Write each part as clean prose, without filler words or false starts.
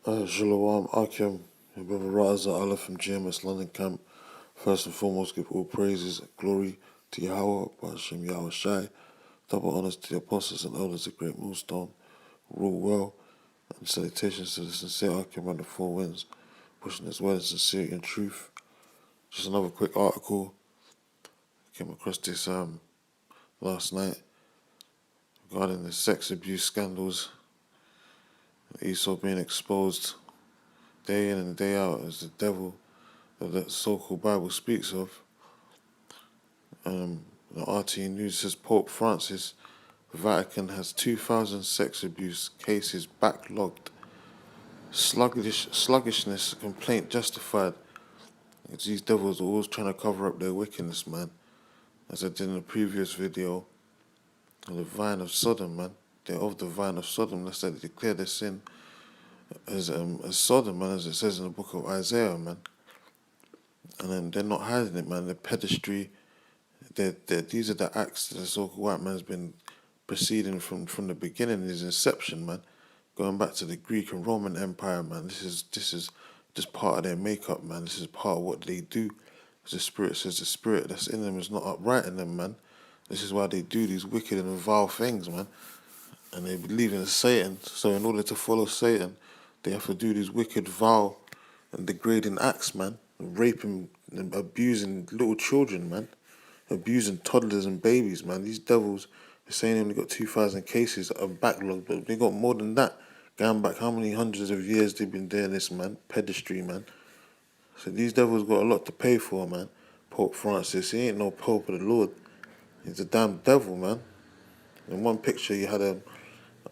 Shalom Akim, your brother Raza Allah from GMS London camp. First and foremost, give all praises, glory to Yahweh, Hashem Yahweh Shai. Double honors to the apostles and elders of GreatMillStone. Rule well, and salutations to the sincere Akim and the four winds, pushing his word in sincerity and truth. Just another quick article. I came across this last night regarding the sex abuse scandals. Esau being exposed day in and day out as the devil that the so-called Bible speaks of. The RT News says Pope Francis, Vatican has 2,000 sex abuse cases backlogged. Sluggishness, complaint justified. These devils are always trying to cover up their wickedness, man. As I did in the previous video, on the vine of Sodom, man. They're of the vine of Sodom. Let's say they declare their sin as Sodom, man, as it says in the book of Isaiah, man. And then they're not hiding it, man. The pedestry, these are the acts that the so-called white man's been proceeding from the beginning, his inception, man. Going back to the Greek and Roman Empire, man. This is just part of their makeup, man. This is part of what they do. As the Spirit says, the spirit that's in them is not upright in them, man. This is why they do these wicked and vile things, man. And they believe in Satan. So in order to follow Satan, they have to do these wicked, vile, and degrading acts, man. Raping and abusing little children, man. Abusing toddlers and babies, man. These devils, they're saying they only got 2,000 cases of backlog, but they got more than that. Going back how many hundreds of years they've been doing this, man. Pedestry, man. So these devils got a lot to pay for, man. Pope Francis, he ain't no Pope of the Lord. He's a damn devil, man. In one picture, you had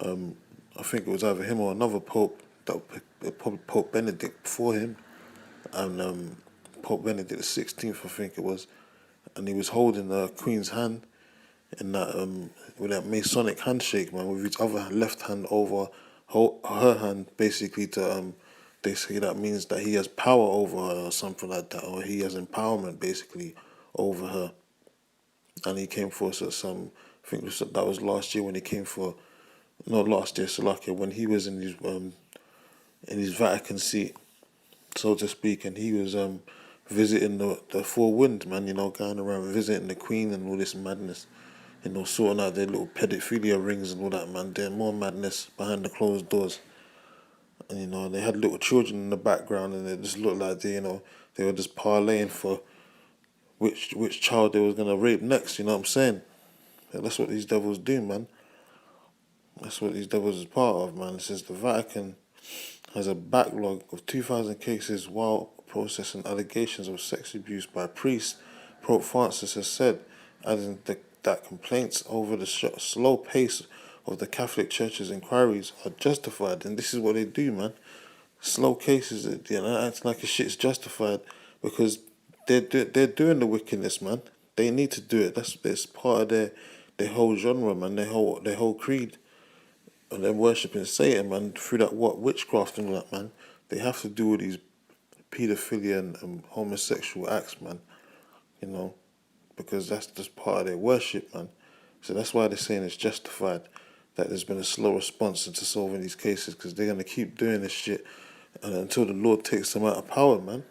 I think it was either him or another Pope, probably Pope Benedict before him, and Pope Benedict the 16th, I think it was, and he was holding the Queen's hand in that with that Masonic handshake, man, with his other left hand over her hand, basically to they say that means that he has power over her or something like that, or he has empowerment basically over her. And he came for us at some, I think that was last year when he came for, not last year, Slovakia, when he was in his Vatican seat, so to speak, and he was visiting the four winds, man, you know, going around visiting the Queen and all this madness, you know, sorting out their little pedophilia rings and all that, man, doing more madness behind the closed doors. And, you know, they had little children in the background, and it just looked like they were just parlaying for which child they was going to rape next, you know what I'm saying? Yeah, that's what these devils do, man. That's what these devils is part of, man. It says the Vatican has a backlog of 2,000 cases while processing allegations of sex abuse by priests. Pope Francis has said, adding that complaints over the slow pace of the Catholic Church's inquiries are justified. And this is what they do, man. Slow cases, you know, acting like a shit's justified because they're doing the wickedness, man. They need to do it. That's part of their whole genre, man. Their whole creed. And they're worshipping Satan, man, through that witchcraft and all that, man. They have to do all these paedophilia and homosexual acts, man. You know, because that's just part of their worship, man. So that's why they're saying it's justified that there's been a slow response into solving these cases, because they're going to keep doing this shit until the Lord takes them out of power, man,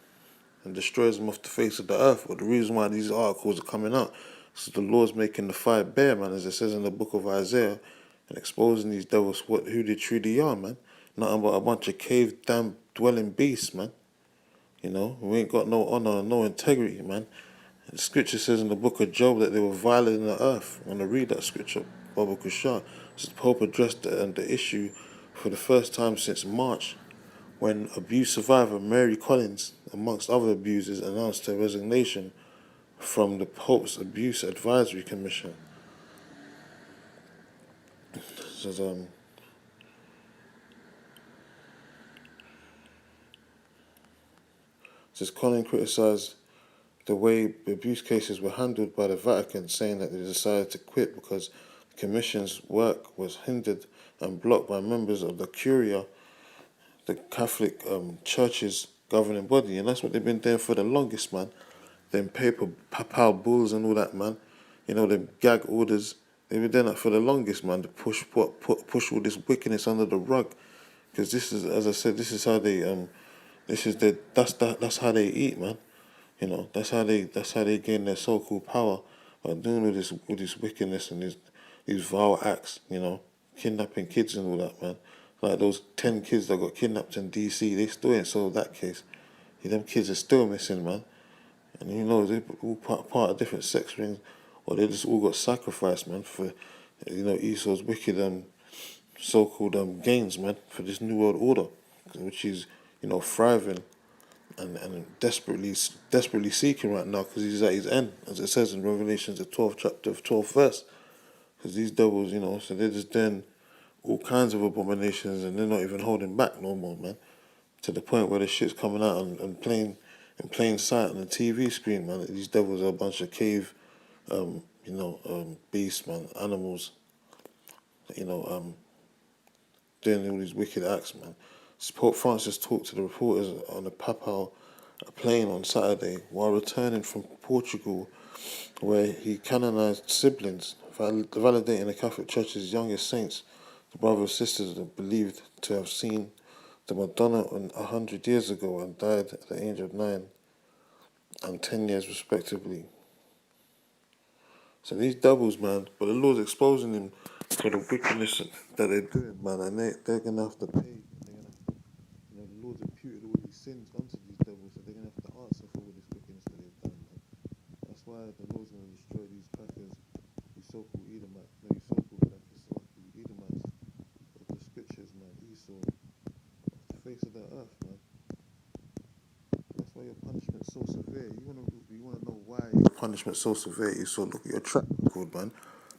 and destroys them off the face of the earth. But the reason why these articles are coming out is the Lord's making the fire bare, man, as it says in the book of Isaiah, and exposing these devils who they truly are, man. Nothing but a bunch of cave damn dwelling beasts, man. You know, we ain't got no honor and no integrity, man. The scripture says in the book of Job that they were violating the earth. I'm going to read that scripture, Baba Kushar. So the Pope addressed the issue for the first time since March, when abuse survivor Mary Collins, amongst other abusers, announced her resignation from the Pope's Abuse Advisory Commission. Says Collins criticised the way abuse cases were handled by the Vatican, saying that they decided to quit because the Commission's work was hindered and blocked by members of the Curia, the Catholic Church's governing body. And that's what they've been doing for the longest, man. Them papal bulls and all that, man. You know, them gag orders. They've been doing that for the longest, man, to push all this wickedness under the rug. Because this is, as I said, this is how they that's how they eat, man. You know, that's how they gain their so-called power by doing all this wickedness and these vile acts. You know, kidnapping kids and all that, man. Like those 10 kids that got kidnapped in DC, they still ain't solved that case. Yeah, them kids are still missing, man. And you know, they all part of different sex rings, or they just all got sacrificed, man, for Esau's wicked so-called gains, man, for this new world order, which is thriving and desperately seeking right now, because he's at his end, as it says in Revelations, the 12th chapter, 12th verse. Because these devils, so they're just doing all kinds of abominations, and they're not even holding back no more, man. To the point where the shit's coming out and in plain sight on the TV screen, man. These devils are a bunch of cave, beasts, man, animals, doing all these wicked acts, man. Pope Francis talked to the reporters on the Papal plane on Saturday while returning from Portugal, where he canonized siblings, validating the Catholic Church's youngest saints, the brothers and sisters that believed to have seen the Madonna 100 years ago and died at the age of 9 and 10 years respectively. So these devils, man, but the Lord's exposing them for the wickedness that they're doing, man, and they're going to have to pay. The Lord's imputed all these sins onto these devils, so they're going to have to answer for all this wickedness that they've done, man. That's why the Lord's going to destroy these crackers, these so-called Edomites, these so-called crackers, Edomites of the scriptures, man, Esau, off the face of the earth, man. That's why your punishment's so severe. You wanna know why your punishment's so severe, Esau? Look at your track record, man.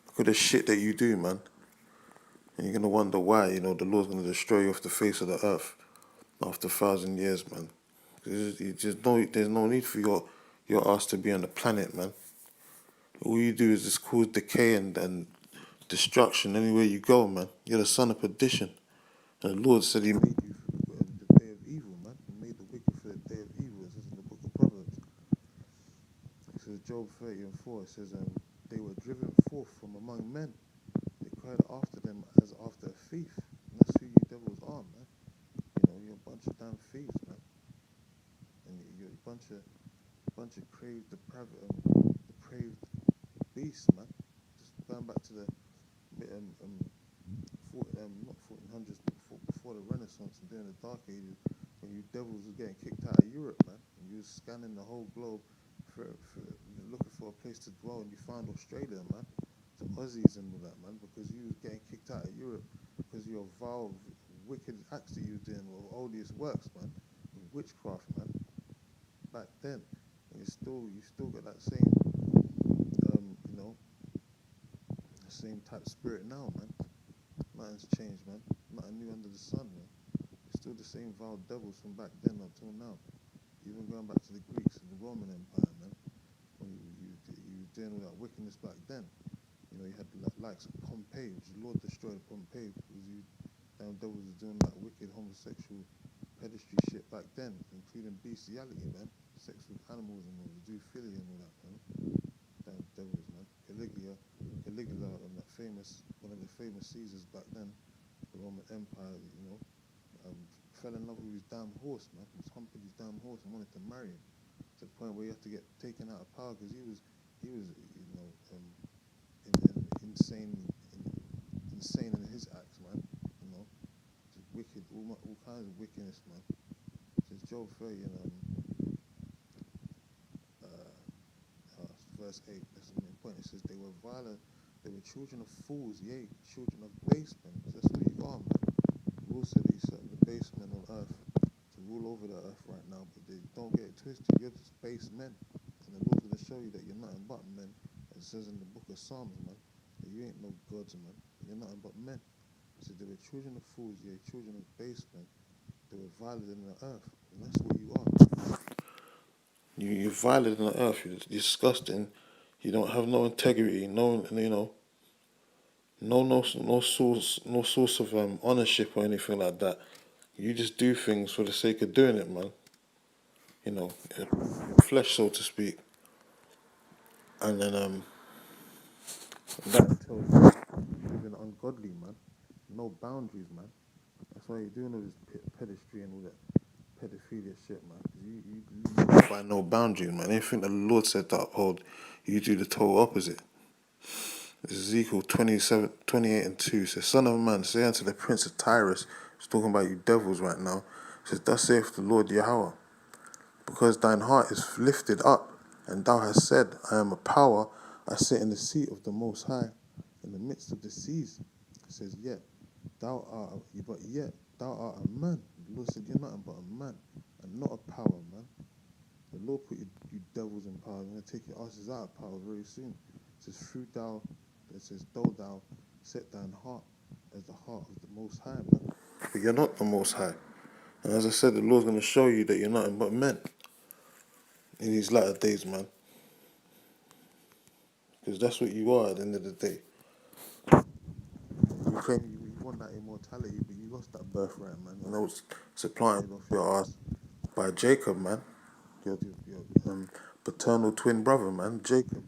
Look at the shit that you do, man. And you're gonna wonder why, the Lord's gonna destroy you off the face of the earth after 1,000 years, man. There's no need for your ass to be on the planet, man. All you do is just cause decay and destruction anywhere you go, man. You're the son of perdition. And the Lord said he made you for the day of evil, man. He made the wicked for the day of evil. It says in the book of Proverbs. It says Job 30:4. It says, they were driven forth from among men. They cried after them as after a thief. And that's who you devils are, man. You're a bunch of damn thieves, man. And you're a bunch of depraved beasts, man. Just going back to the not 1400s, but before the Renaissance and during the Dark Ages, when you devils were getting kicked out of Europe, man, and you was scanning the whole globe for looking for a place to dwell, and you found Australia, man, the Aussies and all that, man, because you was getting kicked out of Europe because of your vile, wicked acts that you were doing, or odious works, man, and witchcraft, man, back then. And you still got that same, same type of spirit now, man. Nothing's changed, man. Nothing new under the sun, man. It's still the same vile devils from back then until now. Even going back to the Greeks and the Roman Empire, man. When you were doing all that wickedness back then. You had the likes of Pompey, which the Lord destroyed Pompey because you damn devils were doing that wicked homosexual pedestry shit back then, including bestiality, man. Sex with animals and all, zoophilia and all that, man. Damn devils, man. Caligula, and one of the famous Caesars back then, the Roman Empire, fell in love with his damn horse, man. He was humping his damn horse and wanted to marry him, to the point where he had to get taken out of power because he was insane in his acts, man. Just wicked, all kinds of wickedness, man. Says Job 30 and verse 8. That's the main point. It says they were violent. They were children of fools, yea, children of base men. That's what you are, man. The Lord said that he set the base men on earth to rule over the earth right now, but they don't get it twisted. You're just base men. And the Lord's going to show you that you're nothing but men. It says in the book of Psalms, man, that you ain't no gods, man. You're nothing but men. It said they were children of fools, yea, children of base men. They were violent in the earth. And that's what you are. You're violent in the earth. You're disgusting. You don't have no integrity, no source of ownership or anything like that. You just do things for the sake of doing it, man. Your flesh, so to speak. And then that tells you living ungodly, man. No boundaries, man. That's why you're doing all this pedestry and all that pedophilia shit, man. You don't find no boundaries, man. Anything that the Lord said to uphold, you do the total opposite. Ezekiel 28:2 says, Son of man, say unto the prince of Tyrus, he's talking about you devils right now, says, Thus saith the Lord Yahweh, because thine heart is lifted up, and thou hast said, I am a power, I sit in the seat of the Most High, in the midst of the seas. It says, yet thou art a man. The Lord said, you're nothing but a man, and not a power, man. The Lord put you devils in power. I'm going to take your asses out of power very soon. It says, though thou set thine heart as the heart of the Most High, man. But you're not the Most High. And as I said, the Lord's going to show you that you're nothing but men in these latter days, man. Because that's what you are at the end of the day. You claim you want that immortality, but you lost that birthright, man. You know, it's supplanted off your ass by Jacob, man. Your paternal twin brother, man, Jacob,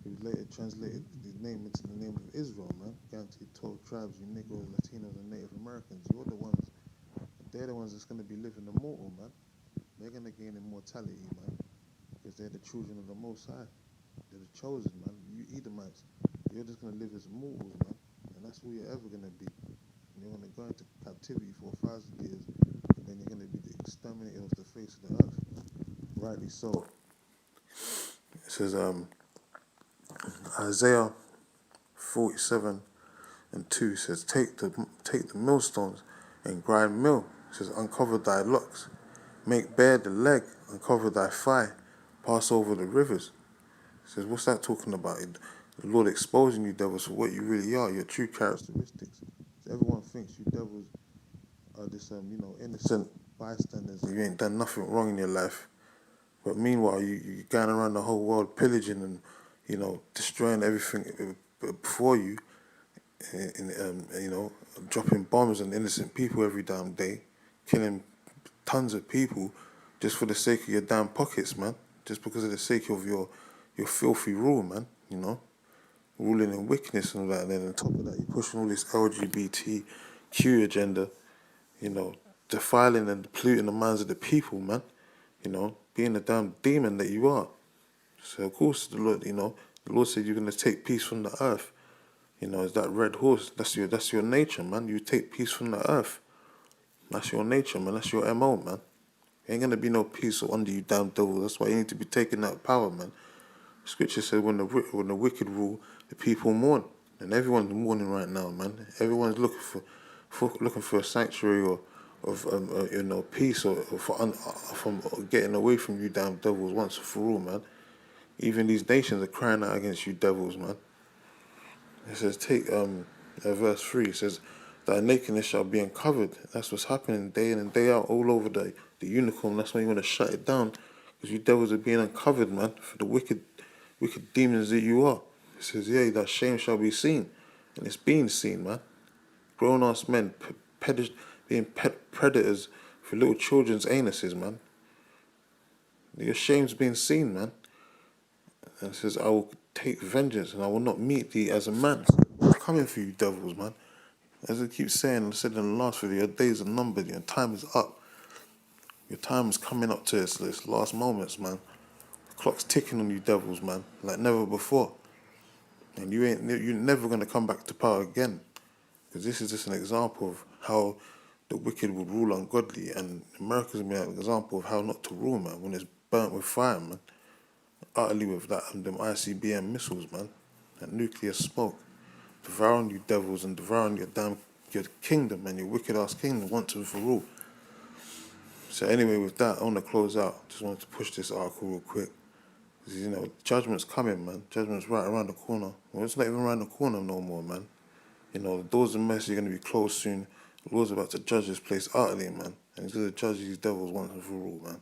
who later translated his name into the name of Israel, man. Guaranteed 12 tribes, you Negroes, Latinos, and Native Americans. You're the ones, they're the ones that's going to be living immortal, man. They're going to gain immortality, man, because they're the children of the Most High. They're the chosen, man. You Edomites, you're just going to live as mortals, man. And that's all you're ever going to be. And you're going to go into captivity for 1,000 years, and then you're going to be the exterminated off the face of the earth. Rightly so. It says, Isaiah 47:2 says, take the millstones and grind mill. It says, uncover thy locks, make bare the leg, uncover thy thigh, pass over the rivers. It says, what's that talking about? The Lord exposing you devils for what you really are, your true characteristics. So everyone thinks you devils are this, innocent bystanders. You ain't done nothing wrong in your life. But meanwhile, you're going around the whole world pillaging and, destroying everything before you, and dropping bombs on innocent people every damn day, killing tons of people just for the sake of your damn pockets, man. Just because of the sake of your filthy rule, man, ruling in wickedness and all that. And then on top of that, you're pushing all this LGBTQ agenda, defiling and polluting the minds of the people, man, being the damn demon that you are. So of course the Lord said you're gonna take peace from the earth. It's that red horse. That's your nature, man. You take peace from the earth. That's your nature, man. That's your MO, man. Ain't gonna be no peace under you damn devil. That's why you need to be taking that power, man. Scripture said when the wicked rule, the people mourn, and everyone's mourning right now, man. Everyone's looking for a sanctuary or of peace or from getting away from you damn devils once and for all, man. Even these nations are crying out against you devils, man. It says, verse 3, it says, thy nakedness shall be uncovered. That's what's happening day in and day out all over the unicorn. That's why you want to shut it down, because you devils are being uncovered, man, for the wicked demons that you are. It says, yeah, that shame shall be seen, and it's being seen, man. Grown-ass men being predators for little children's anuses, man. Your shame's being seen, man. And it says, I will take vengeance, and I will not meet thee as a man. I'm coming for you devils, man. As I keep saying, I said in the last video, your days are numbered, your time is up. Your time is coming up to its last moments, man. The clock's ticking on you devils, man, like never before. And you're never going to come back to power again. Because this is just an example of how the wicked would rule ungodly, and America's been an example of how not to rule, man, when it's burnt with fire, man. Utterly with that and them ICBM missiles, man. That nuclear smoke. Devouring you devils and devouring your kingdom and your wicked ass kingdom once and for all. So anyway, with that, I want to close out. Just wanted to push this article real quick. Because, judgment's coming, man. Judgment's right around the corner. Well, it's not even around the corner no more, man. The doors of mercy are going to be closed soon. The Lord's about to judge this place utterly, man. And he's going to judge these devils once and for all, man.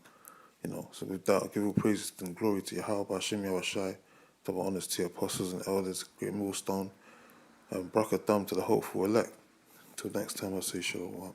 So with that, I give all praise and glory to Yahweh, Hashem, Yahushai, double honors to your apostles and elders, GreatMillStone, and brakatham to the hopeful elect. Until next time, I say shalom.